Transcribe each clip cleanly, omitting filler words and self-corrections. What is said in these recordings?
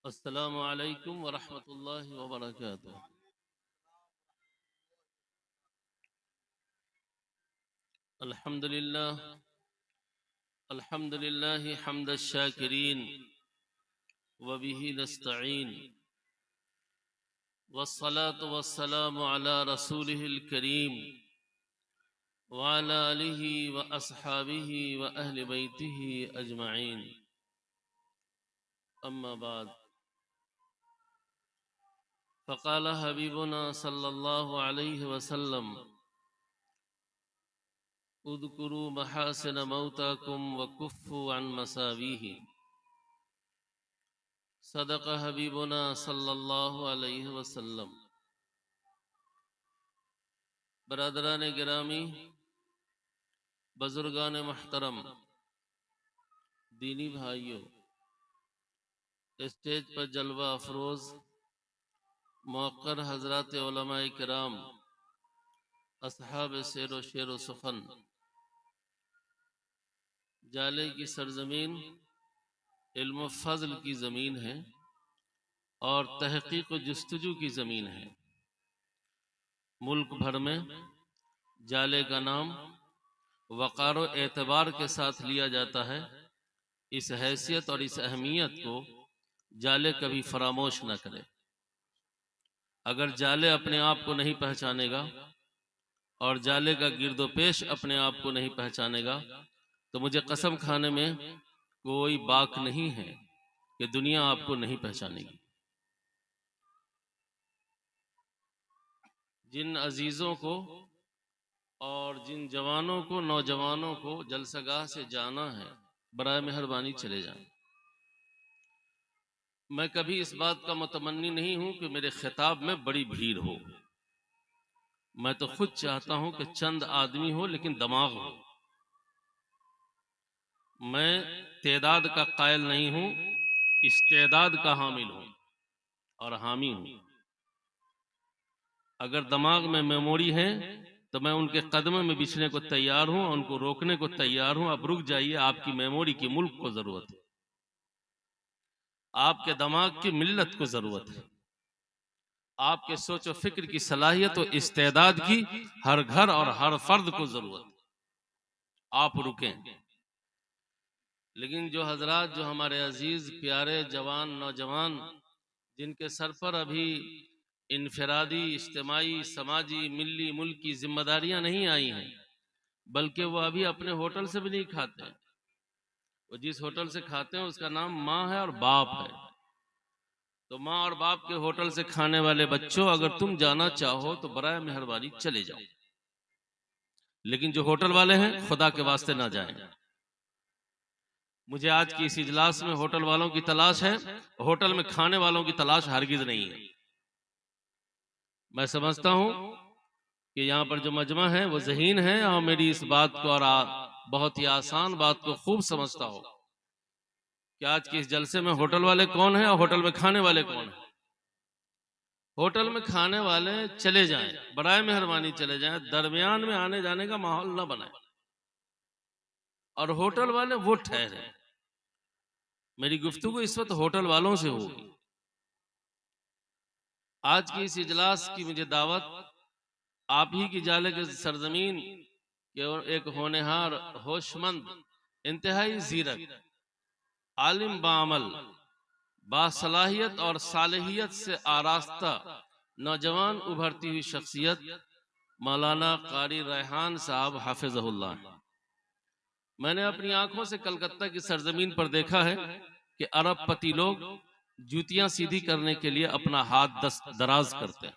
अस्सलामु अलैकुम वरहमतुल्लाहि वबरकातुह। अल्हम्दुलिल्लाह अल्हम्दुलिल्लाहि हम्दश शाकिरीन व बिही नस्तईन वस्सलातु वस्सलामु अला रसूलिहिल करीम व अला आलिहि व अस्हाबिहि व अहलि बैतिहि अजमईन। अम्मा बाद फ़क़ाल हबीबुना सल्लल्लाहु अलैहि वसल्लम उज़्कुरू महासिन मौताकुम व कुफ़्फ़ू अन मसावीहि। सदक़ हबीबुना सल्लल्लाहु अलैहि वसल्लम। बरादरान गिरामी, बुजुर्गान महतरम, दीनी भाइयों, स्टेज पर जलवा अफरोज़ मौक़र हज़रात उलमाए किराम, असहाब शेर व शेर व सुख़न, जाले की सरजमीन इल्म फ़ज़ल की ज़मीन है और तहक़ीक़ व जस्तजू की ज़मीन है। मुल्क भर में जाले का नाम वक़ार व एतबार के साथ लिया जाता है। इस हैसियत और इस अहमियत को जाले कभी फरामोश न करे। अगर जाले अपने आप को नहीं पहचानेगा और जाले का गिरदोपेश अपने आप को नहीं पहचानेगा तो मुझे कसम खाने में कोई बाक नहीं है कि दुनिया आपको नहीं पहचानेगी। जिन अजीज़ों को और जिन जवानों को, नौजवानों को जलसगाह से जाना है, बराए मेहरबानी चले जाएं। मैं कभी इस बात का मुतमन्नी नहीं हूं कि मेरे खिताब में बड़ी भीड़ हो। मैं तो खुद चाहता हूं कि चंद आदमी हो लेकिन दिमाग हो। मैं तेदाद का कायल नहीं हूं, इस्तेदाद का हामिल हूं और हामी हूं। अगर दिमाग में मेमोरी है तो मैं उनके कदमों में बिछने को तैयार हूं, उनको रोकने को तैयार हूं। अब रुक जाइए, आपकी मेमोरी की मुल्क को जरूरत है, आपके दिमाग की मिल्लत को जरूरत है, आपके सोचो फिक्र की सलाहियत और इस्तेदाद की हर घर और हर फर्द को जरूरत है। आप रुकें। लेकिन जो हजरात, जो हमारे अजीज प्यारे जवान नौजवान, जिनके सर पर अभी इनफरादी, इज्तिमाई, समाजी, मिल्ली, मुल्क की जिम्मेदारियां नहीं आई हैं, बल्कि वो अभी अपने होटल से भी नहीं खाते हैं। वो जिस होटल से खाते हैं उसका नाम माँ है और बाप है। तो माँ और बाप के होटल से खाने वाले बच्चों, अगर तुम जाना चाहो तो बराए मेहरबानी चले जाओ, लेकिन जो होटल वाले हैं खुदा के वास्ते ना जाएं। मुझे आज की इस इजलास में होटल वालों की तलाश है, होटल में खाने वालों की तलाश हरगिज नहीं है। मैं समझता हूं कि यहाँ पर जो मजमा है वो ज़हीन है और मेरी इस बात को और बहुत ही आसान बात को खूब समझता हो कि आज के इस जलसे में होटल वाले कौन हैं और होटल में खाने वाले कौन हैं। होटल में खाने वाले चले जाएं, बराए मेहरबानी चले जाएं, दरमियान में आने जाने का माहौल ना बनाए। और होटल वाले वो ठहरे। मेरी गुफ्तगू इस वक्त होटल वालों से होगी। आज की इस इजलास की मुझे दावत आप ही की जाले के सरजमीन के एक होनहार, होशमंद, इंतहाई जीरक, आलिम बामल, बासलाहियत और सालेहियत से आरास्ता नौजवान उभरती हुई शख्सियत मौलाना कारी रेहान साहब हाफिज़हुल्लाह। मैंने अपनी आंखों से कलकत्ता की सरजमीन पर देखा है कि अरबपति लोग जूतियां सीधी करने के लिए अपना हाथ दराज करते हैं,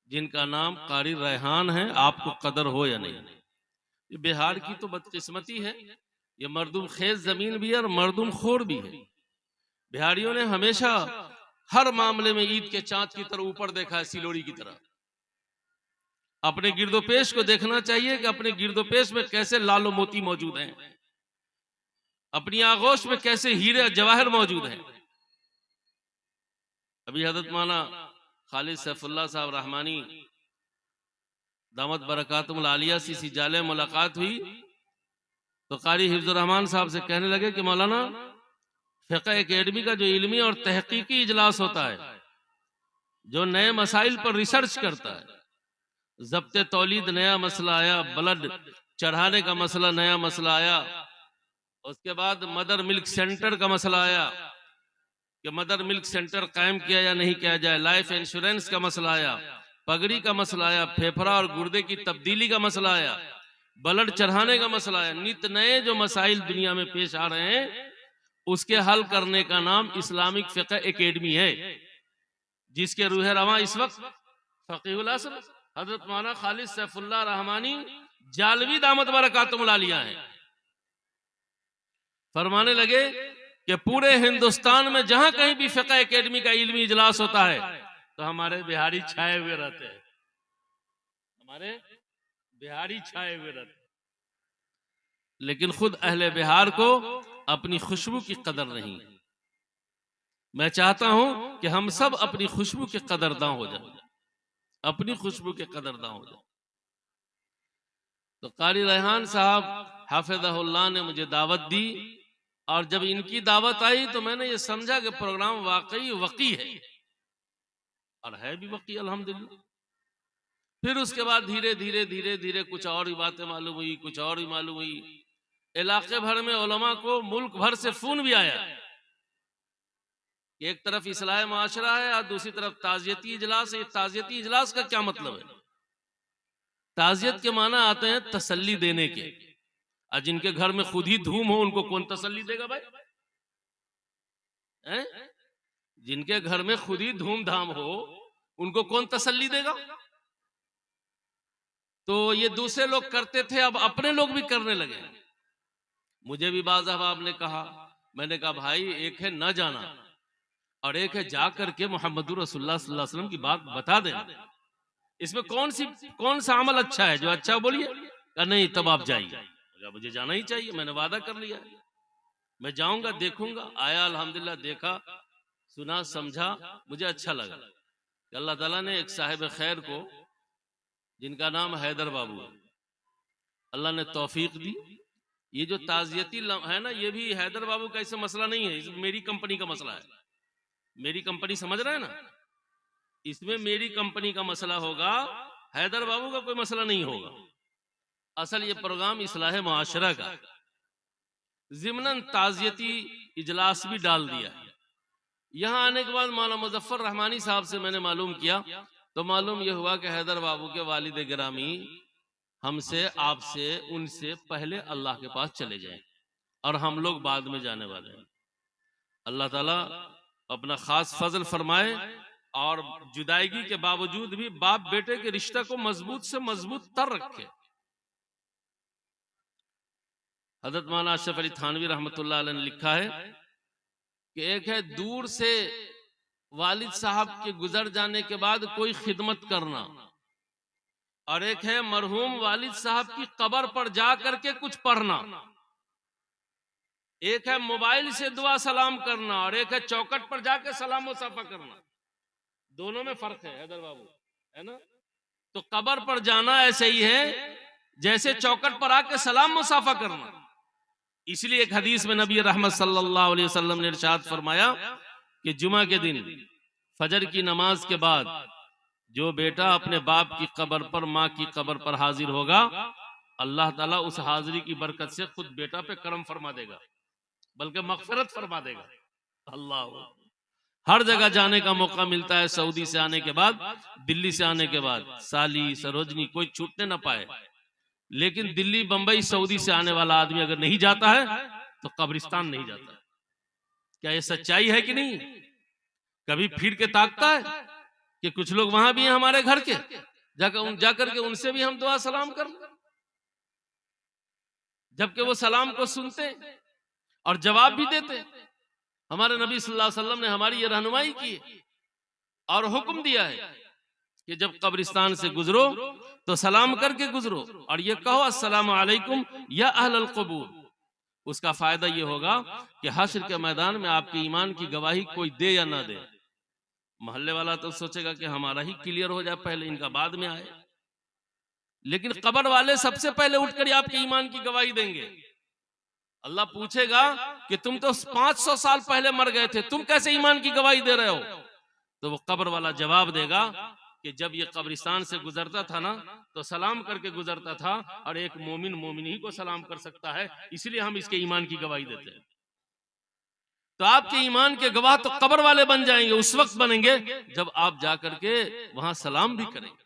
जिनका नाम कारी रेहान है। आपको कदर हो या नहीं, ये बिहार की तो बदकिस्मती है। ये मर्दुम खेज जमीन भी है और मर्दुम खोर भी है। बिहारियों ने हमेशा हर मामले में ईद के चांद की तरह ऊपर देखा है, सिलोड़ी की तरह। अपने गिरदोपेश को देखना चाहिए कि अपने गिरदोपेश में कैसे लालो मोती मौजूद हैं, अपनी आगोश में कैसे हीरे जवाहर मौजूद हैं। अभी हजरत मौलाना खालिद सैफुल्लाह साहब रहमानी दामत बरकातुहुल आलिया सी जाले मुलाकात हुई तो कारी हिफ्जुर रहमान साहब से कहने लगे कि मौलाना फ़िक़्ह एकेडमी का जो इल्मी और तहकीकी इजलास होता है, जो नए मसाइल पर रिसर्च करता है, ज़ब्ते तौलीद नया मसला आया, ब्लड चढ़ाने का मसला नया मसला आया, उसके बाद मदर मिल्क सेंटर का मसला आया कि मदर मिल्क सेंटर कायम किया या नहीं किया जाए, लाइफ इंश्योरेंस का मसला आया, पगड़ी का मसला आया, फेफड़ा और गुर्दे की तब्दीली का मसला आया, ब्लड चढ़ाने का मसला आया। नित नए जो मसाइल दुनिया में पेश आ रहे हैं, उसके हल करने का नाम इस्लामिक फ़िक़्ह एकेडमी है, जिसके रूह रवां इस वक्त फ़क़ीहुल असर हजरत मौलाना खालिद सैफुल्लाह रहमानी जालवी दामत बरकातुहुल आलिया हैं। फरमाने लगे कि पूरे हिंदुस्तान में जहां कहीं भी फ़िक़्ह एकेडमी का इल्मी इजलास होता है तो हमारे बिहारी छाए हुए रहते हैं, हमारे बिहारी छाए हुए रहते हैं। लेकिन खुद अहले बिहार को अपनी खुशबू की कदर नहीं। मैं चाहता हूं कि हम सब अपनी खुशबू के कदरदां हो जाएं, अपनी खुशबू के कदरदां हो जाएं। तो कारी रेहान साहब हाफिज़हुल्लाह ने मुझे दावत दी, और जब इनकी दावत आई तो मैंने ये समझा कि प्रोग्राम वाकई वकी है, और है भी वकी अल्हम्दुलिल्लाह। फिर उसके बाद धीरे धीरे धीरे धीरे कुछ और ही बातें मालूम हुई, कुछ और ही मालूम हुई। इलाके भर में उलमा को मुल्क भर से फोन भी आया, एक तरफ इस्लाह मुआशरा है और दूसरी तरफ ताज़ियती इजलास है। ताज़ियती इजलास का क्या मतलब है? ताज़ियत के माना आते हैं तसल्ली देने के, और जिनके घर में खुद ही धूम हो उनको कौन तसल्ली देगा भाई? हैं? जिनके घर में खुद ही धूमधाम हो उनको कौन तसल्ली देगा? तो ये दूसरे लोग करते थे, अब अपने लोग भी करने लगे। मुझे भी बाज़ अहबाब ने कहा, मैंने कहा भाई एक है न जाना और एक है जा करके मोहम्मद रसूलुल्लाह सल्लल्लाहु अलैहि वसल्लम की बात बता देना। इसमें कौन सा अमल अच्छा है? जो अच्छा बोलिए। कहा नहीं तब आप जाइए। मुझे जाना ही चाहिए, मैंने वादा कर लिया है, मैं जाऊंगा, देखूंगा। आया अल्हम्दुलिल्लाह, देखा, सुना, समझा, मुझे अच्छा लगा कि अल्लाह ताला ने एक साहिब खैर को, जिनका नाम हैदर बाबू है, अल्लाह ने तौफीक दी। ये जो ताज़ियती है ना, ये भी हैदर बाबू का ऐसा मसला नहीं है, इसमें मेरी कंपनी का मसला है। मेरी कंपनी समझ रहे हैं ना, इसमें मेरी कंपनी का मसला होगा, हैदर बाबू का कोई मसला नहीं होगा। असल ये प्रोग्राम इस्लाह मुआशरा का, ज़िमनन ताज़ियती इजलास भी डाल दिया है। यहाँ आने के बाद मौलाना मुज़फ़्फ़र रहमानी साहब से मैंने मालूम किया, तो मालूम यह हुआ कि हैदर बाबू के वालिद गिरामी हमसे, आपसे, उनसे पहले अल्लाह के पास चले जाएं और हम लोग बाद में जाने वाले हैं। अल्लाह ताला अपना खास फजल फरमाए और जुदाईगी के बावजूद भी बाप बेटे के रिश्ते को मजबूत से मजबूत तर रखे। हजरत मौलाना अशरफ अली थानवी रहमतुल्लाह अलैह ने लिखा है कि एक है दूर से वालिद साहब के गुजर जाने के बाद कोई खिदमत करना, और एक है मरहूम वालिद साहब की कब्र पर जा करके कुछ पढ़ना। एक है मोबाइल से दुआ सलाम करना और एक है चौकट पर जाके सलाम मुसाफा करना। दोनों में फर्क है हैदर बाबू, है ना? तो कब्र पर जाना ऐसे ही है जैसे चौकट पर आके सलाम मुसाफा करना। इसलिए एक हदीस में नबी रहमत सल्लल्लाहु अलैहि वसल्लम ने इरशाद फरमाया कि जुमा के दिन फजर की नमाज के बाद जो बेटा अपने बाप की कब्र पर, माँ की कब्र पर हाजिर होगा, अल्लाह ताला उस हाजिरी की बरकत से खुद बेटा पे करम फरमा देगा, बल्कि मगफिरत फरमा देगा। अल्लाह, हर जगह जाने का मौका मिलता है। सऊदी से आने के बाद, दिल्ली से आने के बाद, साली सरोजनी कोई छूटने ना पाए, लेकिन दिल्ली, बंबई, सऊदी से आने वाला आदमी अगर नहीं जाता है तो कब्रिस्तान नहीं जाता। क्या ये सच्चाई है कि नहीं? कभी फिर के ताकता है कि कुछ लोग वहां भी हैं हमारे घर के, जाकर के उनसे भी हम दुआ सलाम कर, जबकि वो सलाम को सुनते और जवाब भी देते। हमारे नबी सल्लल्लाहु अलैहि वसल्लम ने हमारी ये रहनुमाई की और हुक्म दिया है कि जब कब्रिस्तान से गुजरो तो सलाम करके गुजरो और ये कहो अस्सलामु अलैकुम या अहलल क़ुबूर। उसका फायदा ये होगा कि हश्र के मैदान में आपके ईमान की गवाही कोई दे या ना दे, मोहल्ले वाला तो सोचेगा कि हमारा ही क्लियर हो जाए पहले, इनका बाद में आए, लेकिन कब्र वाले सबसे पहले उठकर आपके ईमान की गवाही देंगे। अल्लाह पूछेगा कि तुम तो 500 साल पहले मर गए थे, तुम कैसे ईमान की गवाही दे रहे हो? तो वो कब्र वाला जवाब देगा कि जब ये कब्रिस्तान से गुजरता था ना, तो सलाम करके गुजरता था, और एक मोमिन मोमिन ही को सलाम कर सकता है, इसलिए हम इसके ईमान की गवाही देते हैं। तो आपके ईमान के गवाह तो कब्र वाले बन जाएंगे, उस वक्त बनेंगे जब आप जाकर के वहां सलाम भी करेंगे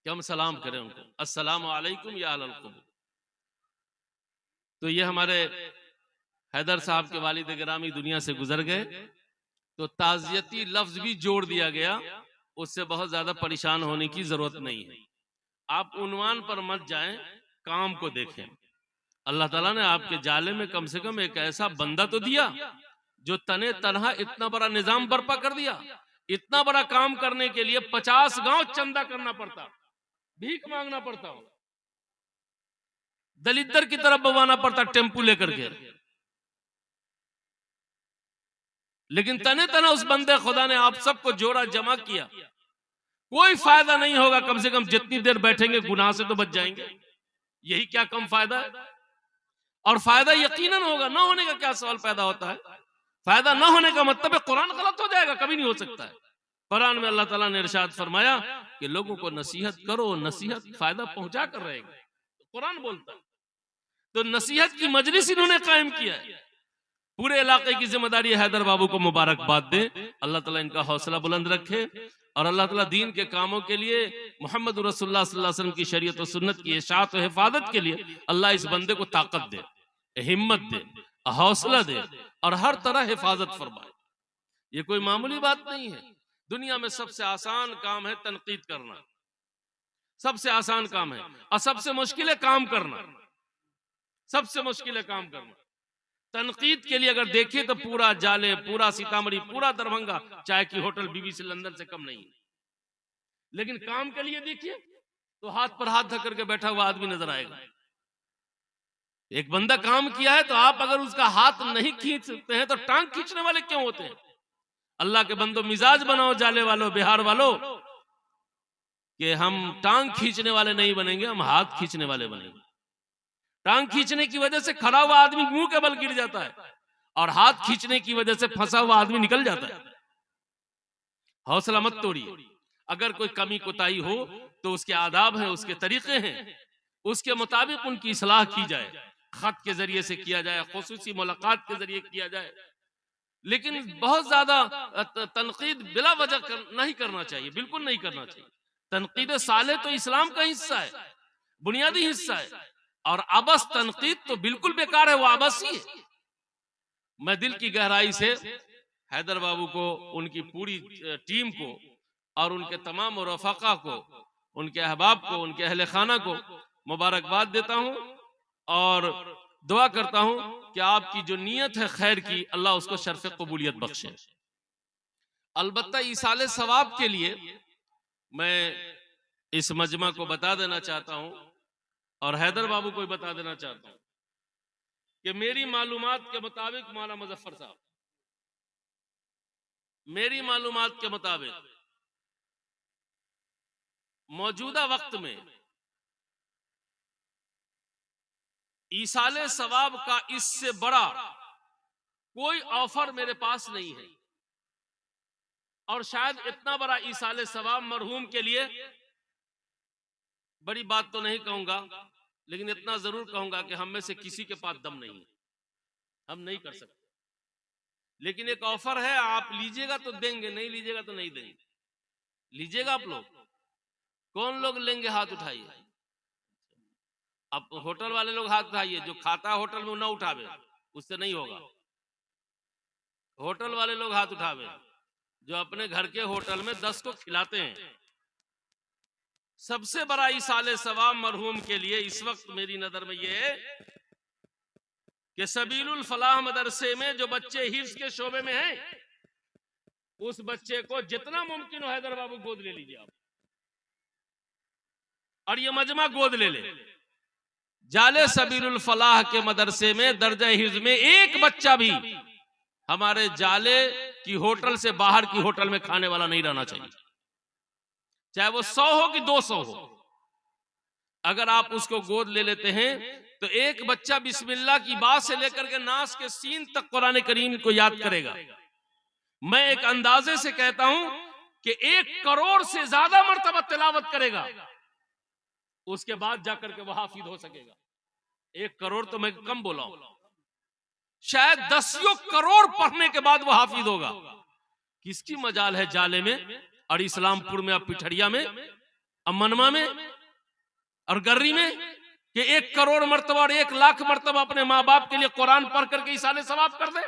कि हम सलाम करें उनको, अस्सलाम वालेकुम या अहलल क़ुबूर। तो ये हमारे हैदर साहब के वालिद गिरामी दुनिया से गुजर गए, तो ताज़ियती लफ्ज भी जोड़ दिया गया, उससे बहुत ज्यादा परेशान होने की जरूरत नहीं है। आप उन्वान पर मत जाएं, काम को देखें। अल्लाह ताला ने आपके जाले में कम से कम एक ऐसा बंदा तो दिया जो तने तनहा इतना बड़ा निजाम बर्पा कर दिया। इतना बड़ा काम करने के लिए 50 गांव चंदा करना पड़ता, भीख मांगना पड़ता हो, दलिद्दर की तरफ बवाना पड़ता टेम्पू लेकर के। लेकिन तने तना उस बंदे खुदा ने आप सबको जोड़ा, जमा किया। कोई फायदा नहीं होगा, कम से कम जितनी देर बैठेंगे गुनाह से तो बच जाएंगे, यही क्या कम फायदा है। और फायदा यकीनन होगा, ना होने का क्या सवाल पैदा होता है। फायदा ना होने का मतलब है कुरान गलत हो जाएगा, कभी नहीं हो सकता है। कुरान में अल्लाह ताला ने इरशाद फरमाया कि लोगों को नसीहत करो, नसीहत फायदा पहुंचा कर रहेगा, कुरान बोलता है। तो नसीहत की मजलिस इन्होंने कायम किया है। पूरे इलाके की जिम्मेदारी हैदर बाबू को मुबारकबाद दे, अल्लाह ताला इनका हौसला बुलंद रखे, और अल्लाह ताला दीन के कामों के लिए, मोहम्मद रसूलुल्लाह सल्लल्लाहु अलैहि वसल्लम की शरीयत और सुन्नत की इशाअत और हिफाजत के लिए अल्लाह इस बंदे को ताकत दे, हिम्मत दे, हौसला दे, और हर तरह हिफाजत फरमाए। ये कोई मामूली बात नहीं है। दुनिया में सबसे आसान काम है तनकीद करना, सबसे आसान काम है, और सबसे मुश्किल है काम करना, सबसे मुश्किल है काम करना। तनकीद के लिए अगर देखिए तो पूरा जाले, पूरा सीतामढ़ी, पूरा दरभंगा चाय की होटल बीबीसी लंदन से कम नहीं है। लेकिन काम के लिए देखिए तो हाथ पर हाथ धर करके बैठा हुआ आदमी नजर आएगा। एक बंदा काम किया है तो आप अगर उसका हाथ नहीं खींच सकते हैं तो टांग खींचने वाले क्यों होते हैं? अल्लाह के बंदो मिजाज बनाओ, जाले वालों, बिहार वालों, कि हम टांग खींचने वाले नहीं बनेंगे, हम हाथ खींचने वाले बनेंगे। टांग खींचने की वजह से खड़ा हुआ आदमी मुंह के बल गिर जाता है, और हाथ खींचने की वजह से फंसा हुआ आदमी निकल जाता है। हौसला मत तोड़िए। अगर कोई कमी कोताही हो तो उसके आदाब हैं, उसके तरीके हैं, उसके मुताबिक उनकी इस्लाह की जाए, खत के जरिए से किया जाए, खुसूसी मुलाकात के जरिए किया जाए। लेकिन बहुत ज्यादा तनकीद बिला वजह नहीं करना चाहिए, बिल्कुल नहीं करना चाहिए। तनकीद साले तो इस्लाम का हिस्सा है, बुनियादी हिस्सा है, और अबस तनकीद तो बिल्कुल बेकार है, वो अबस ही है। मैं दिल की गहराई से हैदर बाबू को, उनकी पूरी टीम को, और उनके तमाम रफ़ाक़ा को, उनके अहबाब को, उनके अहले खाना को मुबारकबाद देता हूं, और दुआ करता हूं कि आपकी जो नीयत है खैर की, अल्लाह उसको शर्फ़ कबूलियत बख्शे। अलबत्ता ईसाले सवाब के लिए मैं इस मजमा को बता देना चाहता हूं, और हैदर बाबू को बता देना चाहता हूं कि मेरी मालूमात के मुताबिक, मौलाना मुजफ्फर साहब, मेरी मालूमात के मुताबिक मौजूदा वक्त में ईसाले सवाब का इससे बड़ा कोई ऑफर मेरे पास नहीं है। और शायद इतना बड़ा ईसाले सवाब मरहूम के लिए, बड़ी बात तो नहीं कहूंगा, लेकिन इतना जरूर कहूंगा कि हम में से किसी के पास दम नहीं है, हम नहीं कर सकते। लेकिन एक ऑफर है, आप लीजिएगा तो देंगे, नहीं लीजिएगा तो नहीं देंगे। लीजिएगा आप लोग? कौन लोग लेंगे? हाथ उठाइए। अब होटल वाले लोग हाथ उठाइए, जो खाता होटल में ना उठावे, उससे नहीं होगा। होटल वाले लोग हाथ उठावे जो अपने घर के होटल में 10 को खिलाते हैं। सबसे बड़ा ईसाले सवाब मरहूम के लिए इस वक्त मेरी नजर में यह है कि सबीलुल फलाह मदरसे में जो बच्चे हिफ्ज के शोबे में हैं, उस बच्चे को जितना मुमकिन हो हैदर बाबू गोद ले लीजिए आप, और ये मजमा गोद ले ले। जाले सबीलुल फलाह के मदरसे में दर्जा हिफ्ज में एक बच्चा भी हमारे जाले की होटल से बाहर की होटल में खाने वाला नहीं रहना चाहिए, चाहे वो 100 हो कि 200 हो। अगर आप उसको गोद ले लेते हैं तो एक बच्चा बिस्मिल्लाह की बात से लेकर के नास के सीन तक कुरान करीम को याद करेगा। मैं एक अंदाजे से कहता हूं कि 1 करोड़ से ज्यादा मर्तबा तिलावत करेगा, उसके बाद जाकर के वह हाफिज हो सकेगा। 1 करोड़ तो मैं कम बोला हूं, शायद 10 करोड़ पढ़ने के बाद वह हाफिज होगा। किसकी मजाल है जाले में और इस्लामपुर में, अब पिठरिया में, अब मनवा में और गर्री में कि 1 करोड़ मर्तबा और 1 लाख मर्तबा अपने माँ बाप के लिए कुरान पढ़ करके इसाले सवाब कर दे?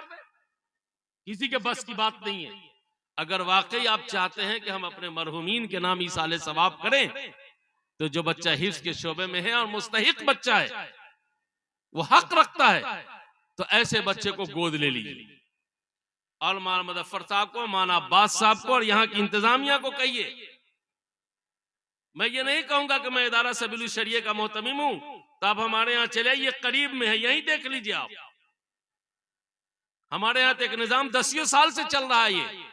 किसी के बस की बात नहीं है। अगर वाकई आप चाहते हैं कि हम अपने मरहुमीन के नाम इसाले सवाब करें, तो जो बच्चा हिफ्ज के शोबे में है और मुस्तहिक बच्चा है, वो हक रखता है, तो ऐसे बच्चे को गोद ले लीजिए। और मौलाना मुज़फ्फर साहब को, मौलाना अब्बास साहब को और यहाँ की इंतजामिया को कहिए, मैं ये नहीं कहूंगा कि मैं इदारा सबील शरिया का मोहतमीम हूं, तो आप हमारे यहाँ चले, ये करीब में है, यहीं देख लीजिए आप। हमारे यहाँ तो एक निजाम 10 साल से चल रहा है ये।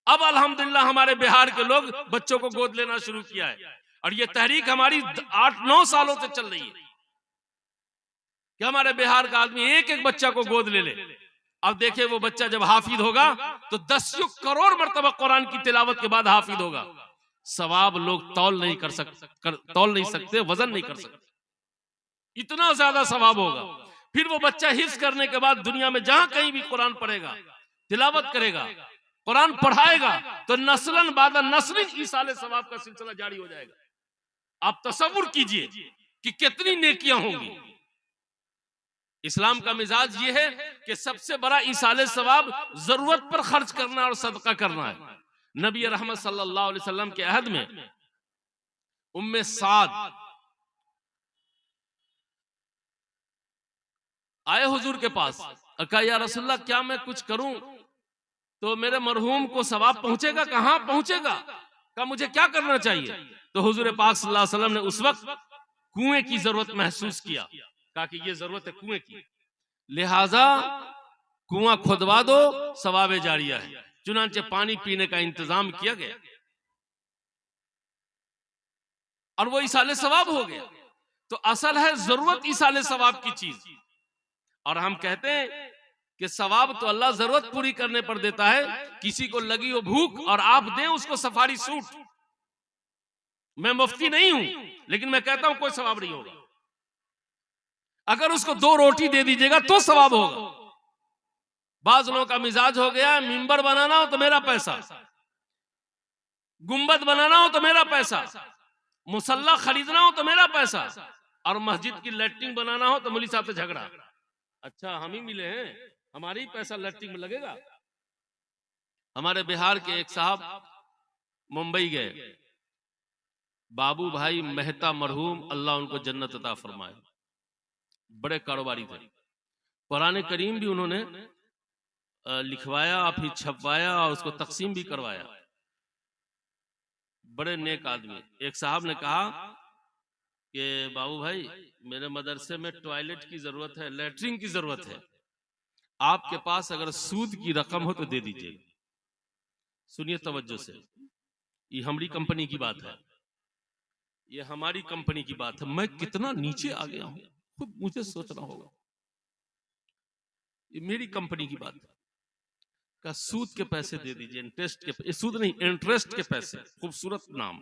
अब अल्हम्दुलिल्लाह हमारे बिहार के लोग बच्चों को गोद लेना शुरू किया है, और ये तहरीक हमारी 8-9 सालों से चल रही है कि हमारे बिहार का आदमी एक एक बच्चा को गोद ले ले। अब देखिए वो बच्चा जब हाफिज होगा तो 10 करोड़ मर्तबा कुरान की तिलावत के बाद हाफिज होगा। सवाब लोग तौल नहीं सकते, वजन नहीं कर सकते, इतना ज्यादा सवाब होगा। फिर वो बच्चा हिफ्ज करने के बाद दुनिया में जहां कहीं भी कुरान पढ़ेगा, तिलावत करेगा, कुरान पढ़ाएगा, तो नस्लन बाद नस्लन इसाले सवाब का सिलसिला जारी हो जाएगा। आप तसव्वुर कीजिए कि कितनी नेकियां होंगी। इस्लाम का मिजाज ये है कि सबसे बड़ा इसाले सवाब जरूरत पर खर्च करना और सदका करना है। नबी रहमत सल्लल्लाहु अलैहि वसल्लम के अहद में उम्मे साद आए हुजूर के पास और कहा, या रसूलल्लाह क्या मैं कुछ करूं तो मेरे मरहूम को सवाब पहुंचेगा? कहां पहुंचेगा? कहा मुझे क्या करना चाहिए? तो हुजूर पाक सल्लल्लाहु अलैहि वसल्लम ने उस वक्त कुएं की जरूरत महसूस किया, कहा कि ये जरूरत है कुएं की, लिहाजा कुआं खुदवा दो, सवाबे जारिया है। चुनांचे पानी पीने का इंतजाम किया गया और वो इसाले सवाब हो गया। तो असल है जरूरत इसाले सवाब की चीज। और हम कहते हैं कि सवाब तो अल्लाह जरूरत पूरी करने पर देता है। किसी को लगी हो भूख और आप दें उसको सफारी सूट, मैं मुफ्ती नहीं हूं लेकिन मैं कहता हूं कोई सवाब नहीं होगा। अगर उसको 2 रोटी दे दीजिएगा तो सवाब होगा। बाज लोगों का मिजाज हो गया, मिंबर बनाना हो तो मेरा पैसा, गुंबद बनाना हो तो मेरा पैसा, मुसल्ला खरीदना हो तो मेरा पैसा, और मस्जिद की लैट्रिन बनाना हो तो मौलवी साहब से झगड़ा। अच्छा हम ही मिले हैं, हमारे ही पैसा लैट्रिन में लगेगा। हमारे बिहार के एक साहब मुंबई गए, बाबू भाई मेहता मरहूम, अल्लाह उनको जन्नत अता फरमाए, बड़े कारोबारी थे। कुरान करीम भी उन्होंने लिखवाया, फिर छपवाया और उसको तकसीम भी करवाया। बड़े नेक आदमी। एक साहब ने कहा कि बाबू भाई मेरे मदरसे में टॉयलेट की जरूरत है, लैट्रिन की जरूरत है, आपके पास अगर सूद की रकम हो तो दे दीजिए। सुनिए तवज्जो से, ये हमारी कंपनी की बात है, ये हमारी कंपनी की बात है। मैं कितना नीचे आ गया हूं खुद मुझे सोचना होगा। ये मेरी कंपनी की बात है। का सूद के पैसे दे दीजिए, इंटरेस्ट के, सूद नहीं इंटरेस्ट के पैसे, खूबसूरत नाम।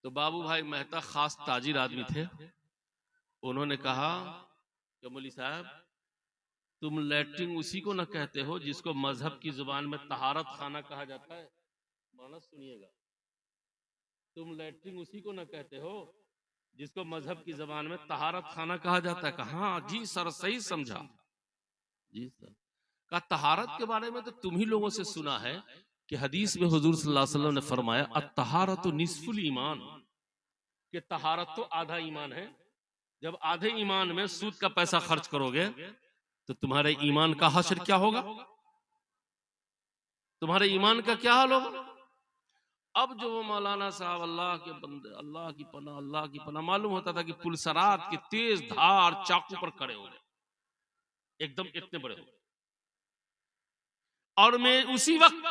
तो बाबू भाई मेहता खास ताजिर आदमी थे, उन्होंने कहा कि मौलवी साहब तुम लैट्रिन उसी को न कहते हो जिसको मजहब की जुबान में तहारत खाना कहा जाता है। माना सुनिएगा, तुम लैट्रिन उसी को न कहते हो जिसको मजहब की जुबान में तहारत खाना कहा जाता है। कहा जी सर सही समझा, जी सर। का तहारत के बारे में तो तुम ही लोगों से सुना है कि हदीस में हुजूर सल्लल्लाहु अलैहि वसल्लम ने फरमाया अत्तहारतु निस्फुल ईमान, कि तहारत तो आधा ईमान है। जब आधे ईमान में सूद का पैसा खर्च करोगे तो तुम्हारे ईमान का हश्र क्या होगा, तुम्हारे ईमान का क्या हाल होगा। अब जो मौलाना साहब अल्लाह के बंदे, अल्लाह की पनाह, अल्लाह की पनाह, मालूम होता था कि पुलसरात के तेज धार चाकू पर खड़े हो गए, एकदम इतने बड़े हो। और मैं उसी वक्त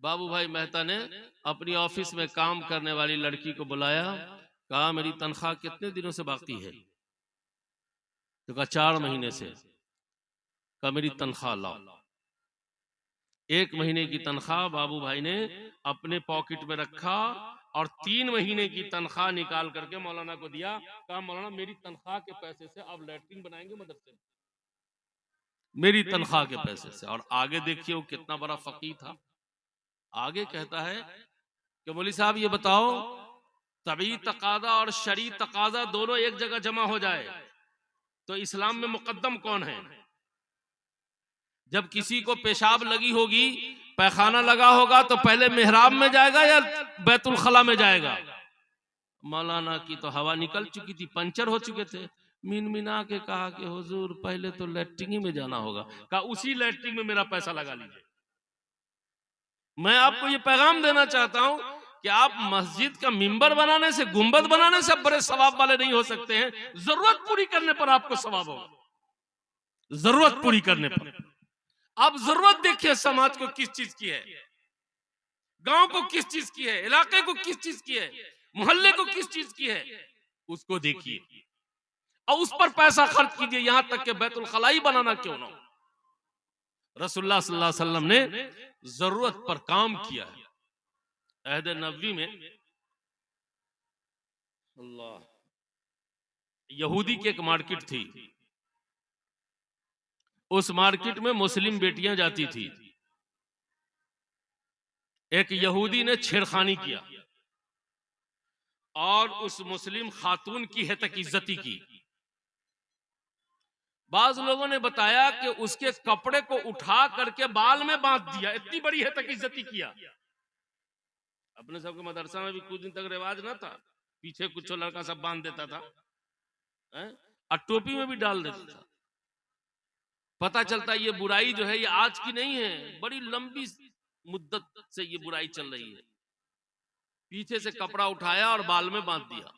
बाबू भाई मेहता ने अपनी ऑफिस में काम करने वाली लड़की को बुलाया कहा मेरी तनख्वाह कितने दिनों से बाकी है? तो कहा 4 महीने से। कहा मेरी तनख्वाह लाओ। 1 महीने की तनख्वाह बाबू भाई ने अपने पॉकेट में रखा और 3 महीने की तनख्वाह निकाल करके मौलाना को दिया। कहा मौलाना मेरी तनख्वाह के पैसे से आप लैट्रिन बनाएंगे मदरसे में, मेरी तनख्वाह के पैसे से। और आगे देखिए वो कितना बड़ा फकीह था। आगे कहता है कि मौलवी साहब ये बताओ, तबी तकादा और शरी तकादा दोनों एक जगह जमा हो जाए तो इस्लाम में मुकद्दम कौन है? जब किसी को पेशाब लगी होगी, पैखाना लगा होगा, तो पहले मेहराब में जाएगा या बैतुल खला में जाएगा? मौलाना की तो हवा निकल चुकी थी, पंचर हो चुके थे। मिनमिना के कहा कि हुजूर पहले तो लैट्रिन में जाना होगा। कहा उसी लैट्रिन में मेरा पैसा लगा लीजिए। मैं आपको ये पैगाम देना चाहता हूं कि आप मस्जिद का मिंबर बनाने से, गुंबद बनाने से बड़े सवाब वाले नहीं हो सकते हैं। जरूरत पूरी करने पर आपको सवाब होगा, जरूरत पूरी करने पर। आप जरूरत देखिए समाज को किस चीज की है, गांव को किस चीज की है, इलाके को किस चीज की है, मोहल्ले को किस चीज की है, उसको देखिए और उस पर पैसा खर्च कीजिए। यहां तक कि बैतुल खलाई बनाना क्यों ना हो, रसूलुल्लाह सल्लल्लाहु अलैहि वसल्लम ने जरूरत पर काम किया है। अहद नबवी में अल्लाह, यहूदी की एक मार्केट थी। उस मार्केट में मुस्लिम बेटियां जाती थी। एक यहूदी ने छेड़खानी किया और उस मुस्लिम खातून की हेतक इज्जती की। बाज लोगों ने बताया कि उसके कपड़े को उठा करके बाल में बांध दिया। इतनी बड़ी हेतक इज्जती किया। अपने सबके मदरसा में भी कुछ दिन तक रिवाज ना था, पीछे कुछ लड़का सब बांध देता था और टोपी में भी डाल देता था। पता चलता ये बुराई जो है ये आज की नहीं है, बड़ी लंबी मुद्दत से ये बुराई चल रही है। पीछे से कपड़ा उठाया और बाल में बांध दिया।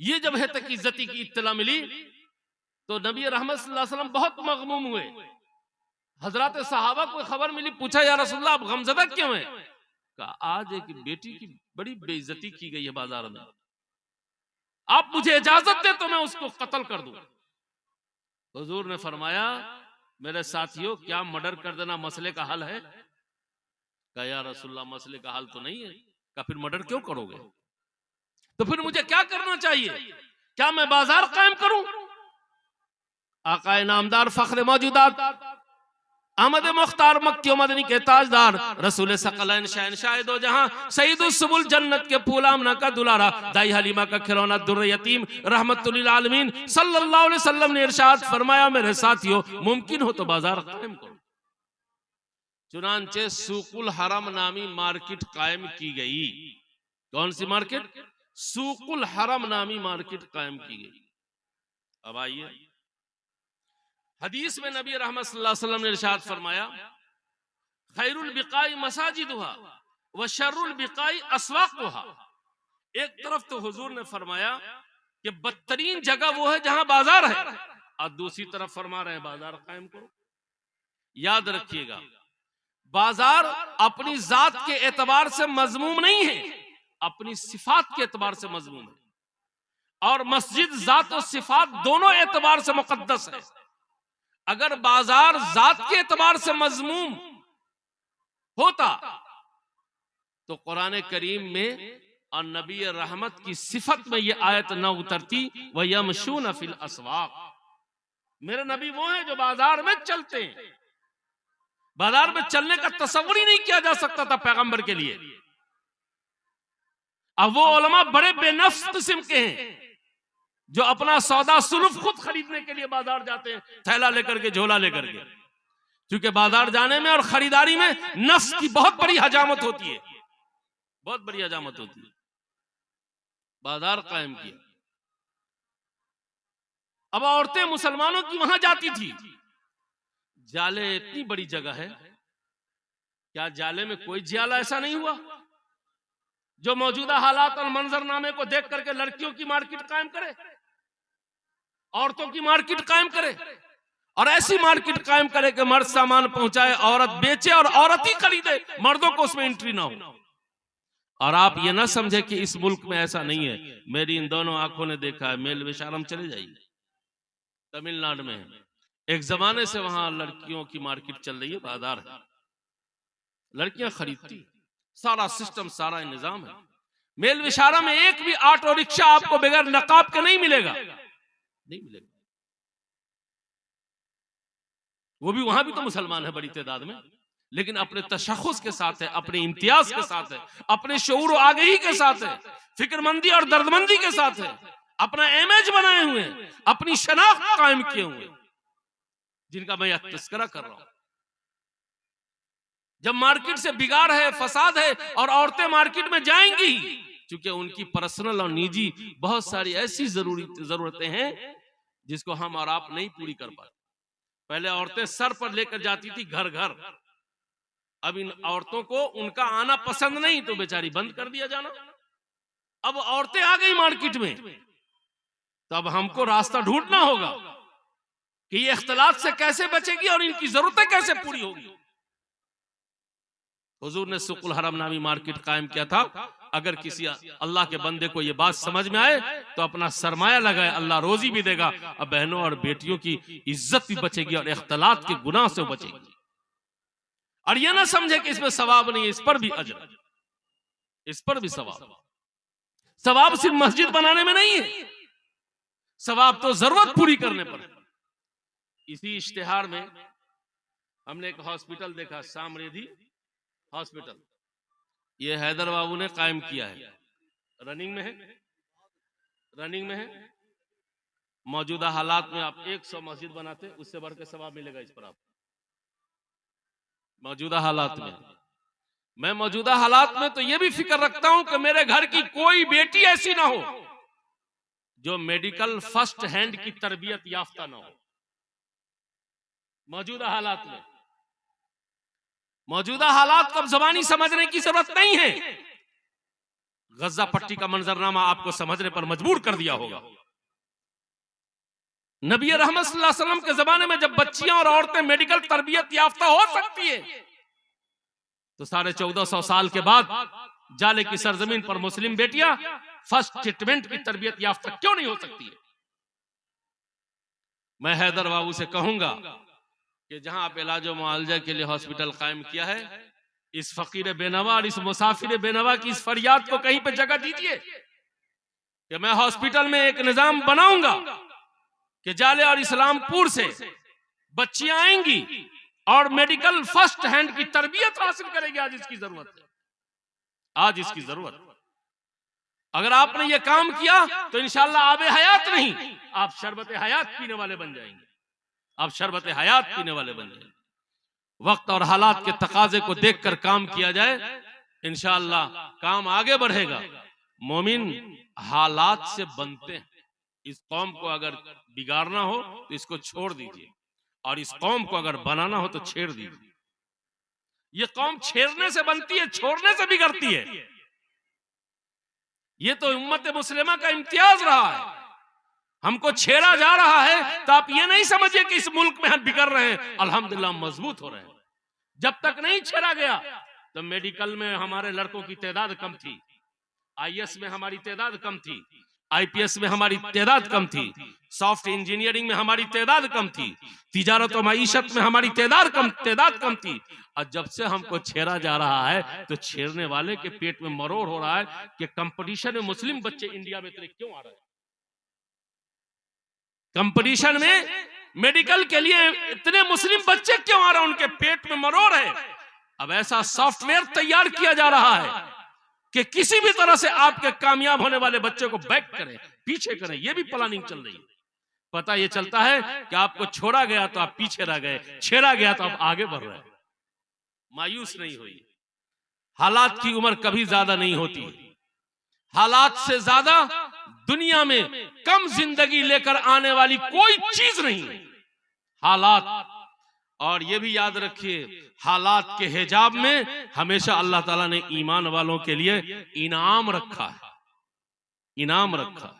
ये जब हेतक इज्जती की इत्तला मिली तो नबी रहमत सल्लल्लाहु अलैहि वसल्लम बहुत मगमूम हुए। हजरत सहाबा को खबर मिली, पूछा या रसूलल्लाह आप गमज़दा क्यों हैं? कहा आज एक बेटी की बड़ी बेइज्जती की गई है बाजार में, आप मुझे इजाजत दे तो मैं उसको कत्ल कर दूं। हुजूर ने फरमाया मेरे साथियों क्या मर्डर कर देना मसले का हल है? कहा या रसूलल्लाह मसले का हल तो नहीं है। कहा फिर मर्डर क्यों करोगे? तो फिर मुझे क्या करना चाहिए? क्या मैं बाजार कायम करूं? आकाए नामदार फख्र मौजूदात अहमद मुख्तार मक्की मदनी के ताजदार रसूल सकलैन शहंशाह दो जहां सईदुस सुबुल जन्नत के फूल आमना का दुलारा दाई हलीमा का खिलौना दुर्र यतीम रहमतुल लिल आलमीन सल्लल्लाहु अलैहि वसल्लम ने इरशाद फरमाया मेरे साथियों मुमकिन हो तो बाजार कायम करो। चुनांचे सूकुल हरम नामी मार्केट कायम की गई। कौन सी मार्केट? सूकुल हरम नामी मार्केट कायम की गई। अब आइए हदीस में नबी रहमत सल्लल्लाहु अलैहि वसल्लम ने इरशाद फरमाया खैरुल बिकाई मसाजिदुहा व शर्रुल बिकाई अस्वाकुहा। एक तरफ तो हुजूर ने फरमाया कि बदतरीन जगह वो है जहां बाजार है, और दूसरी तरफ फरमा रहे हैं बाजार कायम करो। याद रखिएगा बाजार अपनी जात के एतबार से मजमूम नहीं है, अपनी सिफात के एतबार से मजमूम है। और मस्जिद जात और सिफात दोनों एतबार से मुकद्दस है। अगर बाजार जात के एतबार से मजमूम होता तो कुरान करीम में और नबी रहमत की सिफत में यह आयत न उतरती व यमशून फिल अस्वाक। मेरे नबी वो हैं जो बाजार में चलते हैं। बाजार में चलने का तस्वुर ही नहीं किया जा सकता था पैगंबर के लिए। अब वो उलमा बड़े बेनफ्स किस्म के हैं जो अपना सौदा सुलूफ खुद खरीदने के लिए बाजार जाते हैं, थैला लेकर के, झोला लेकर के। क्योंकि बाजार जाने में और खरीदारी में नफ्स की बहुत बड़ी हजामत होती है, बहुत बड़ी हजामत होती है। बाजार कायम किया। अब औरतें मुसलमानों की वहां जाती थी। जाले इतनी बड़ी जगह है, क्या जाले में कोई जियाला ऐसा नहीं हुआ जो मौजूदा हालात और मंजरनामे को देख करके लड़कियों की मार्केट कायम करे, औरतों की मार्केट कायम करे, और ऐसी मार्केट कायम करे कि मर्द सामान पहुंचाए, औरत बेचे और औरत ही खरीदे, मर्दों को उसमें एंट्री ना हो। और आप ये ना समझे कि इस मुल्क में ऐसा नहीं है। मेरी इन दोनों आंखों ने देखा है। मेल विशारम चले जाइए, तमिलनाडु में है। एक जमाने से वहां लड़कियों की मार्केट चल रही है, बाजार है, लड़कियां खरीदती, सारा सिस्टम, सारा निजाम है। मेल विशारा में एक भी ऑटो रिक्शा आपको बगैर नकाब के नहीं मिलेगा, नहीं मिलेगा। वो भी वहां भी तो मुसलमान है बड़ी तादाद में, लेकिन अपने तशख्खुस के साथ है, अपने इम्तियाज के साथ है, अपने शऊर आगही के साथ है, फिक्रमंदी और दर्दमंदी के साथ है, अपना इमेज बनाए हुए हैं, अपनी शनाख्त कायम किए हुए हैं, जिनका मैं तस्करा कर रहा हूं। जब मार्केट से बिगाड़ है, फसाद है, और औरतें मार्केट में जाएंगी, क्योंकि उनकी पर्सनल और निजी बहुत सारी ऐसी जरूरतें हैं जिसको हम और आप नहीं पूरी कर पाते। पहले औरतें सर पर लेकर जाती थी घर घर, अब इन औरतों को उनका आना पसंद नहीं तो बेचारी बंद कर दिया जाना। अब औरतें आ गई मार्केट में, तो अब हमको रास्ता ढूंढना होगा कि ये इख्तिलात से कैसे बचेगी और इनकी जरूरतें कैसे पूरी होगी। हुजूर ने सुकुल हरम नामी मार्केट कायम किया था। अगर किसी अल्लाह के बंदे को ये बात समझ में आए तो अपना सरमाया लगाए, अल्लाह रोजी भी देगा, अब बहनों और बेटियों की इज्जत भी बचेगी और इख्तिलात के गुनाह से बचेगी। और ये ना समझे कि इसमें सवाब नहीं है, इस पर भी अजर, इस पर भी सवाब। सवाब सिर्फ मस्जिद बनाने में नहीं है, सवाब तो जरूरत पूरी करने पर। इसी इश्तिहार में हमने एक हॉस्पिटल देखा, सामरेधी हॉस्पिटल, ये हैदर बाबू ने कायम किया है, रनिंग में है, रनिंग में है। मौजूदा हालात में आप 100 मस्जिद बनाते, उससे बढ़ के सवाब मिलेगा इस पर आप। मौजूदा हालात में, मैं मौजूदा हालात में तो ये भी फिक्र रखता हूं कि मेरे घर की कोई बेटी ऐसी ना हो जो मेडिकल फर्स्ट हैंड की तरबियत याफ्ता ना हो। मौजूदा हालात में, मौजूदा हालात को अब जबानी समझने की जरूरत नहीं है। गजा पट्टी का मंजरनामा आपको समझने पर मजबूर कर दिया होगा। नबी रहमत सल्लल्लाहु अलैहि वसल्लम के जमाने में जब बच्चियां और औरतें मेडिकल तरबियत याफ्ता हो सकती है, तो 1450 साल के बाद जाले की सरजमीन पर मुस्लिम बेटियां फर्स्ट ट्रीटमेंट की तरबियत याफ्ता क्यों नहीं हो सकती है। मैं हैदर बाबू से कहूंगा कि जहां आप इलाज मुआवजा के लिए हॉस्पिटल कायम किया है, इस फकीर बेनवा और इस मुसाफिर बेनवा की इस फरियाद को कहीं पे जगह दीजिए कि मैं हॉस्पिटल में एक निजाम बनाऊंगा कि जाले और इस्लामपुर से बच्चियां आएंगी और मेडिकल फर्स्ट हैंड की तरबियत हासिल करेगी। आज इसकी जरूरत है, आज इसकी जरूरत। अगर आपने ये काम किया तो इंशाअल्लाह आबे हयात नहीं, आप शरबत हयात पीने वाले बन जाएंगे, आप शरबत हयात पीने वाले बन जाएंगे। वक्त और हालात के तकाजे को देखकर काम किया जाए, इंशाअल्लाह काम आगे बढ़ेगा। मोमिन हालात से बनते हैं। इस कौम को अगर बिगाड़ना हो तो इसको छोड़ दीजिए, और इस कौम को अगर बनाना हो तो छेड़ दीजिए। ये कौम छेड़ने से बनती है, छोड़ने से बिगड़ती है। ये तो उम्मत मुस्लिमा का इम्तियाज रहा है। हमको छेड़ा जा रहा है तो आप ये नहीं समझिए कि इस मुल्क में हम बिगड़ रहे हैं, अल्हम्दुलिल्लाह मजबूत हो रहे हैं। जब तक नहीं छेड़ा गया तो मेडिकल में हमारे लड़कों की तादाद कम थी, आईएएस में हमारी तादाद कम थी, आईपीएस में हमारी तादाद कम थी, सॉफ्ट इंजीनियरिंग में हमारी तादाद कम थी, तिजारत और मईशत में हमारी तादाद कम थी। और जब से हमको छेड़ा जा रहा है तो छेड़ने वाले के पेट में मरोड़ हो रहा है कि कंपटीशन में मुस्लिम बच्चे इंडिया में इतने क्यों आ रहे हैं, कंपटीशन में मेडिकल के लिए इतने मुस्लिम बच्चे क्यों आ रहे हैं, उनके पेट में मरोड़ है। अब ऐसा सॉफ्टवेयर तैयार किया जा रहा है कि किसी भी तरह से आपके कामयाब होने वाले बच्चे को बैक करें, पीछे करें। यह भी प्लानिंग चल रही है। पता यह चलता है कि आपको छोड़ा गया तो आप पीछे रह गए, छेड़ा गया तो आप आगे बढ़ रहे हैं। मायूस नहीं हुई, हालात की उम्र कभी ज्यादा नहीं होती। हालात से ज्यादा दुनिया में कम जिंदगी लेकर आने वाली कोई चीज नहीं है, हालात। और ये भी याद रखिए, हालात के हिजाब में हमेशा अल्लाह ताला ने ईमान वालों के लिए इनाम रखा है, इनाम रखा।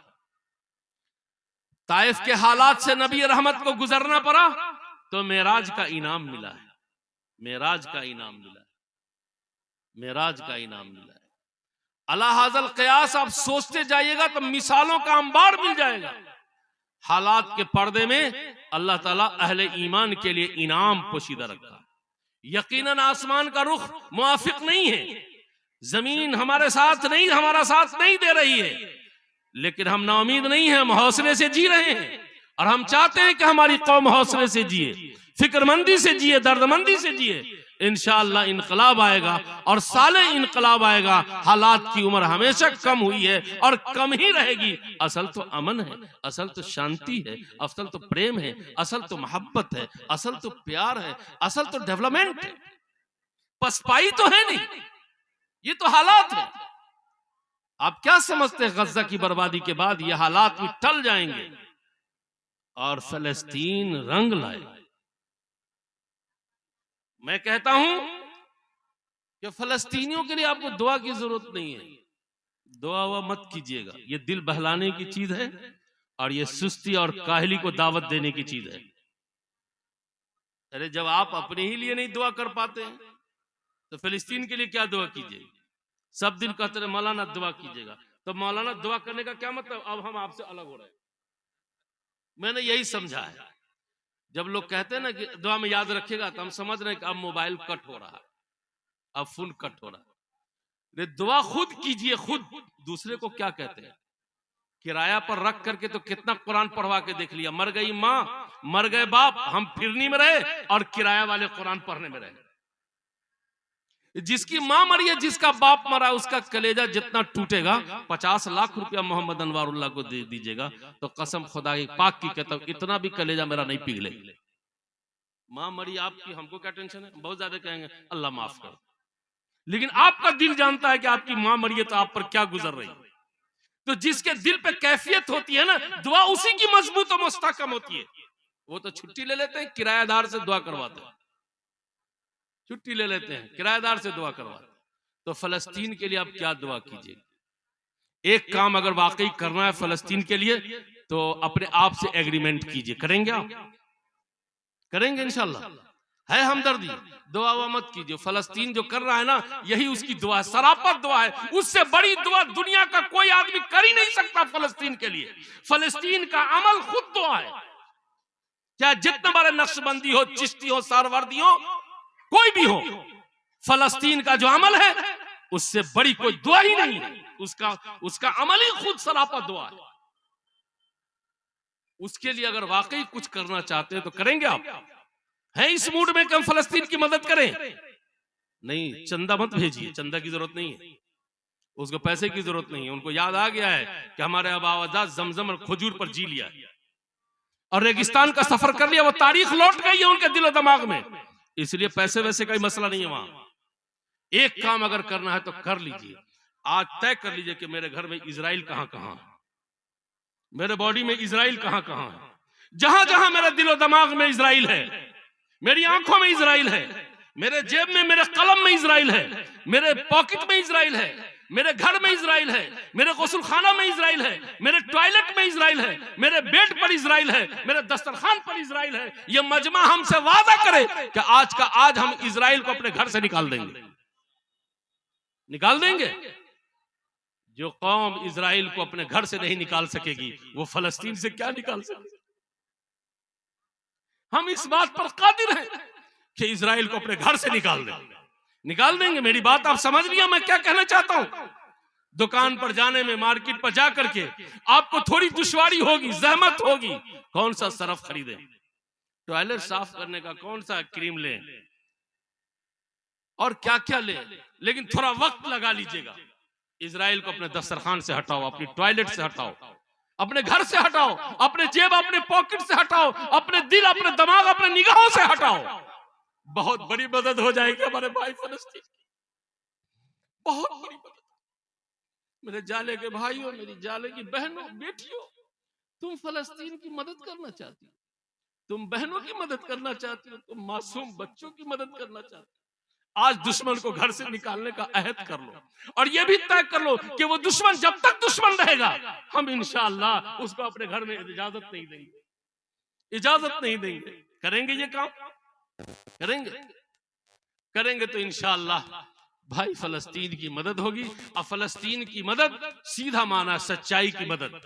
ताइफ के हालात से नबी रहमत को गुजरना पड़ा तो मेराज का इनाम मिला है, मेराज का इनाम मिला है, मेराज का इनाम मिला है। अला हाज़ल क़यास आप सोचते जाइएगा तो मिसालों का अंबार मिल जाएगा। हालात के पर्दे में अल्लाह ताला अहले ईमान के लिए इनाम पोशीदा रखा। यकीनन आसमान का रुख मुआफिक नहीं है, जमीन हमारे साथ नहीं, हमारा साथ नहीं दे रही है, लेकिन हम नाउमीद नहीं हैं, हम हौसले से जी रहे हैं। और हम चाहते हैं कि हमारी कौम हौसले से जिए, फिक्रमंदी से जिए, दर्दमंदी से जिए। इंशाअल्लाह इनकलाब आएगा और साले इनकलाब आएगा। हालात की उम्र हमेशा कम हुई है और कम ही रहेगी। असल तो अमन है, असल तो शांति है, असल तो प्रेम है, असल तो मोहब्बत है, असल तो प्यार है, असल तो डेवलपमेंट है। पसपाई तो है नहीं, ये तो हालात है। आप क्या समझते हैं गजा की बर्बादी के बाद ये हालात भी टल जाएंगे और फलस्तीन रंग लाए? मैं कहता हूं कि फलस्तीनियों के लिए आपको दुआ की जरूरत नहीं है। दुआ हुआ मत कीजिएगा, ये दिल बहलाने की चीज है और ये सुस्ती और काहली को दावत देने की चीज है। अरे जब आप अपने ही लिए नहीं दुआ कर पाते हैं तो फिलिस्तीन के लिए क्या दुआ कीजिएगा? सब दिन कहते रहे मौलाना दुआ कीजिएगा, तो मौलाना दुआ करने का क्या मतलब? अब हम आपसे अलग हो रहे हैं। मैंने यही समझा है। जब लोग कहते हैं ना कि दुआ में याद रखेगा, तो हम समझ रहे हैं कि अब मोबाइल कट हो रहा है, अब फोन कट हो रहा है। दुआ खुद कीजिए, खुद। दूसरे को क्या कहते हैं? किराया पर रख करके तो कितना कुरान पढ़वा के देख लिया। मर गई माँ, मर गए बाप, हम फिरनी में रहे और किराया वाले कुरान पढ़ने में रहे। जिसकी माँ मरी है, जिसका बाप मरा, उसका कलेजा जितना टूटेगा, 50 लाख रुपया मोहम्मद अनवारुल्लाह को दे दीजिएगा तो कसम खुदा की पाक की कहता हूं इतना भी कलेजा मेरा नहीं पिघले। माँ मरी आपकी, हमको क्या टेंशन है? बहुत ज्यादा कहेंगे अल्लाह माफ कर, लेकिन आपका दिल जानता है कि आपकी माँ मरी है तो आप पर क्या गुजर रही। तो जिसके दिल पे कैफियत होती है ना, दुआ उसी की मजबूत और मुस्तहकम होती है। वो तो छुट्टी ले लेते हैं, किराएदार से दुआ करवाते हैं, छुट्टी ले लेते हैं, किराएदार से दुआ करवाते हैं। तो फलस्तीन के लिए आप क्या दुआ कीजिए? एक काम अगर वाकई करना है फलस्तीन के लिए तो अपने आप से एग्रीमेंट कीजिए। करेंगे आप? करेंगे इंशाल्लाह। है हमदर्दी, दुआ हुआ मत कीजिए। फलस्तीन जो कर रहा है ना, यही उसकी दुआ है, सरापत दुआ है। उससे बड़ी दुआ दुनिया का कोई आदमी कर ही नहीं सकता फलस्तीन के लिए। फलस्तीन का अमल खुद दुआ है। क्या जितने बड़े नक्शबंदी हो, चिश्ती हो, सारवर्दी हो, कोई भी हो, फलस्तीन का जो अमल है उससे बड़ी कोई दुआ ही नहीं है। उसका अमल ही खुद सरापा दुआ है। उसके लिए अगर वाकई कुछ करना चाहते हैं तो करेंगे आप? हैं इस मूड में कि हम फलस्तीन की मदद करें? नहीं, चंदा मत भेजिए, चंदा की जरूरत नहीं है, उसको पैसे की जरूरत नहीं है। उनको याद आ गया है कि हमारे आबाजात जमजम और खजूर पर जी लिया और रेगिस्तान का सफर कर लिया, वो तारीख लौट गई है उनके दिलो दिमाग में। इसलिए पैसे वैसे का मसला नहीं है वहां। एक काम अगर करना है तो कर लीजिए। आज तय कर लीजिए कि मेरे घर में इजराइल कहां कहां है, मेरे बॉडी में इजराइल कहां कहां है। जहां जहां मेरे दिलो दिमाग में इजराइल है, मेरी आंखों में इजराइल है, मेरे जेब में, मेरे कलम में इजराइल है, मेरे पॉकेट में इजराइल है, मेरे घर में इजराइल है, मेरे गुस्ल खाना में इजराइल है, मेरे टॉयलेट में इजराइल है, मेरे बेड पर इजराइल है, मेरे दस्तरखान पर इजराइल है। ये मजमा हमसे वादा करे कि आज का आज हम इजराइल को अपने घर से निकाल देंगे, निकाल देंगे। जो कौम इजराइल को अपने घर से नहीं निकाल सकेगी, वो फलस्तीन से क्या निकाल सकेगी? हम इस बात पर कादिर हैं कि इजराइल को अपने घर से निकाल देंगे, निकाल देंगे। मेरी बात आप समझ लिया मैं क्या कहना चाहता हूं? दुकान पर जाने में, मार्केट पर जाकर के आपको थोड़ी दुश्वारी होगी, जहमत होगी। कौन सा सरफ खरीदें, टॉयलेट साफ करने का कौन सा क्रीम लें और क्या क्या लें, लेकिन थोड़ा वक्त लगा लीजिएगा। इजराइल को अपने दस्तरखान से हटाओ, अपनी टॉयलेट से हटाओ, अपने घर से हटाओ, अपने जेब, अपने पॉकेट से हटाओ, अपने दिल, अपने दिमाग, अपने निगाहों से हटाओ। बहुत बड़ी मदद हो जाएगी हमारे भाई फलस्तीन की, बहुत बड़ी मदद। मेरे जाले के भाइयों, मेरी जाले की बहनों, बेटियों, तुम फलस्तीन की मदद करना चाहती हो, तुम बहनों की मदद करना चाहती हो, तुम मासूम बच्चों की मदद करना चाहती हो। आज दुश्मन को घर से निकालने का अहद कर लो और यह भी तय कर लो कि वो दुश्मन जब तक दुश्मन रहेगा, हम इंशाअल्लाह उसको अपने घर में इजाजत नहीं देंगे, इजाजत नहीं देंगे। करेंगे ये काम? करेंगे? करेंगे तो इंशाअल्लाह भाई फलस्तीन की मदद होगी। और फलस्तीन की मदद सीधा माना सच्चाई की मदद,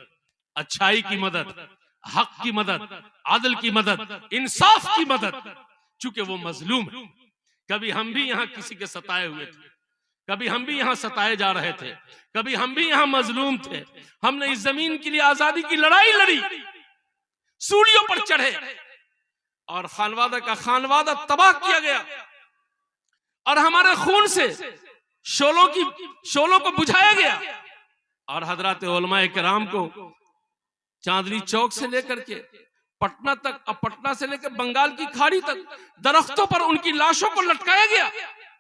अच्छाई की मदद, हक की मदद, आदल की मदद, इंसाफ की मदद। चूंकि वो मजलूम है। कभी हम भी यहां किसी के सताए हुए थे, कभी हम भी यहां सताए जा रहे थे, कभी हम भी यहां मजलूम थे। हमने इस जमीन के लिए आजादी की लड़ाई लड़ी, सूलियों पर चढ़े और खानवादा का खानवादा तबाह किया गया और हमारे खून से शोलों को बुझाया गया। और हजरत उलमाए किराम को चांदनी चौक से लेकर के पटना तक, अब पटना से लेकर बंगाल की खाड़ी तक दरख्तों पर उनकी लाशों को लटकाया गया,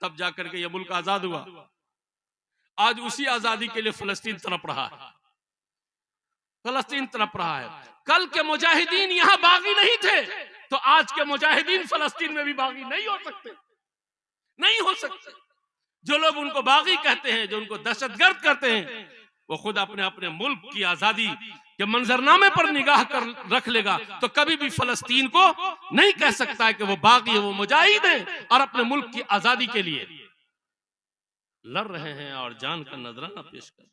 तब जाकर के यह मुल्क आजाद हुआ। आज उसी आजादी के लिए फलस्तीन तड़प रहा है, फलस्तीन तड़प रहा है। कल के मुजाहिदीन यहां बागी नहीं थे तो आज के मुजाहिदीन फलस्तीन में भी बागी नहीं हो सकते, नहीं हो सकते। जो लोग उनको बागी कहते हैं, जो उनको दहशतगर्द कहते हैं, वो खुद अपने अपने मुल्क की आजादी के मंजरनामे पर निगाह कर रख लेगा तो कभी भी फलस्तीन को नहीं कह सकता है कि वो बागी है, वो मुजाहिद है और अपने मुल्क की आजादी के लिए लड़ रहे हैं और जान का नजराना पेश कर।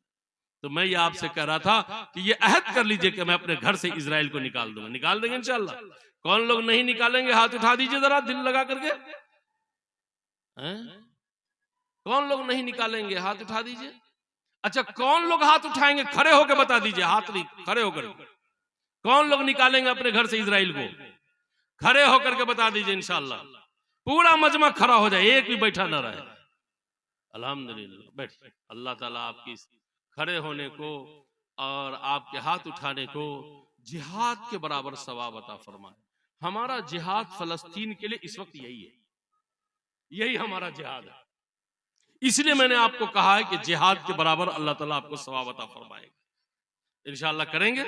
तो मैं ये आपसे कह रहा था कि ये अहद कर लीजिए कि मैं अपने घर से इजराइल को निकाल दूंगा, निकाल देंगे इंशाल्लाह। कौन लोग नहीं निकालेंगे हाथ उठा दीजिए जरा, दिल लगा करके। कौन लोग नहीं निकालेंगे हाथ उठा दीजिए। अच्छा, कौन लोग हाथ उठाएंगे खड़े होकर बता दीजिए, हाथ नहीं, खड़े होकर। कौन लोग निकालेंगे अपने घर से इजराइल को, खड़े होकर के बता दीजिए इंशाल्लाह। पूरा मजमा खड़ा हो जाए, एक भी बैठा ना रहे। अल्हम्दुलिल्लाह, बैठ। अल्लाह ताला आपकी खड़े होने को और आपके हाथ उठाने को जिहाद के बराबर सवाब अता फरमाए। हमारा जिहाद फलस्तीन के लिए इस वक्त यही है, यही हमारा जिहाद है। इसलिए मैंने आपको कहा है कि जिहाद के बराबर अल्लाह ताला आपको सवाब अता फरमाएगा। इंशाअल्लाह करेंगे।